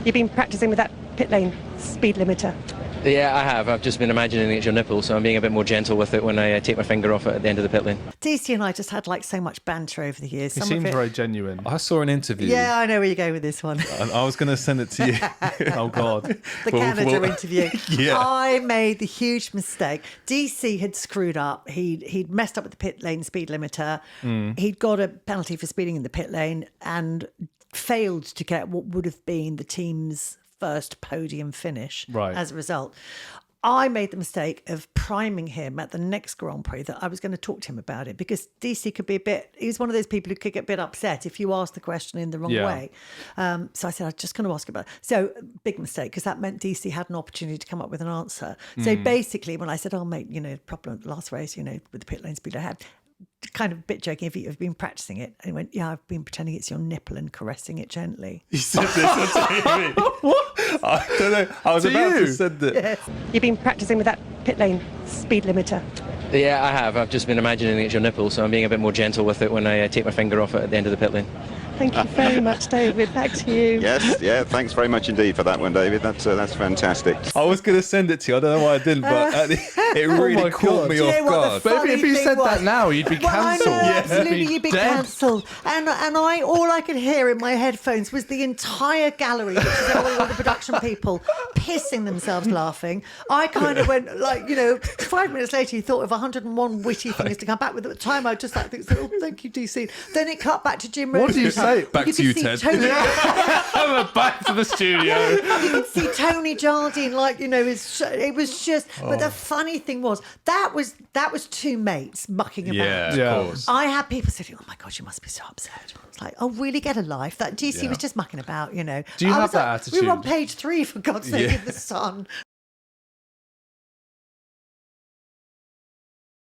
You've been practising with that pit lane speed limiter. Yeah, I have. I've just been imagining it's your nipple, so I'm being a bit more gentle with it when I take my finger off it at the end of the pit lane. DC and I just had like so much banter over the years. He seems very genuine. I saw an interview. Yeah, I know where you're going with this one. And I was going to send it to you. Oh, God. The Canada interview. Yeah. I made the huge mistake. DC had screwed up. He'd messed up with the pit lane speed limiter. He'd got a penalty for speeding in the pit lane and failed to get what would have been the team's first podium finish as a result. I made the mistake of priming him at the next Grand Prix that I was going to talk to him about it, because DC could be he was one of those people who could get a bit upset if you asked the question in the wrong way. So I said, I'm just going to ask about it. So big mistake, because that meant DC had an opportunity to come up with an answer. So basically when I said, oh mate, problem at the last race, with the pit lane speed I had, kind of a bit joking, have you been practicing it? And he went, yeah, I've been pretending it's your nipple and caressing it gently. He said this on TV. What? I don't know. I was about to send it. Yes. You've been practising with that pit lane speed limiter. Yeah, I have. I've just been imagining it's your nipple, so I'm being a bit more gentle with it when I take my finger off it at the end of the pit lane. Thank you very much, David. Back to you. Yes, yeah, thanks very much indeed for that one, David. That's fantastic. I was going to send it to you. I don't know why I didn't, but it really caught me off guard. But if you said that now, you'd be cancelled. I know, absolutely, you'd be cancelled. And all I could hear in my headphones was the entire gallery, which is all the production people, pissing themselves laughing. I kind of went, 5 minutes later, you thought of 101 witty things to come back with. At the time, I just think, oh, thank you, DC. Then it cut back to Jim Rose. What do you say? Back to you, Ted. I'm back to the studio. You could see Tony Jardine, it was just. But the funny thing was that was two mates mucking about. Yeah, of course. I had people saying, "Oh my God, you must be so upset." It's like, "Oh, really? Get a life." That DC was just mucking about, Do you have that attitude? We were on page 3, for God's sake, in the Sun.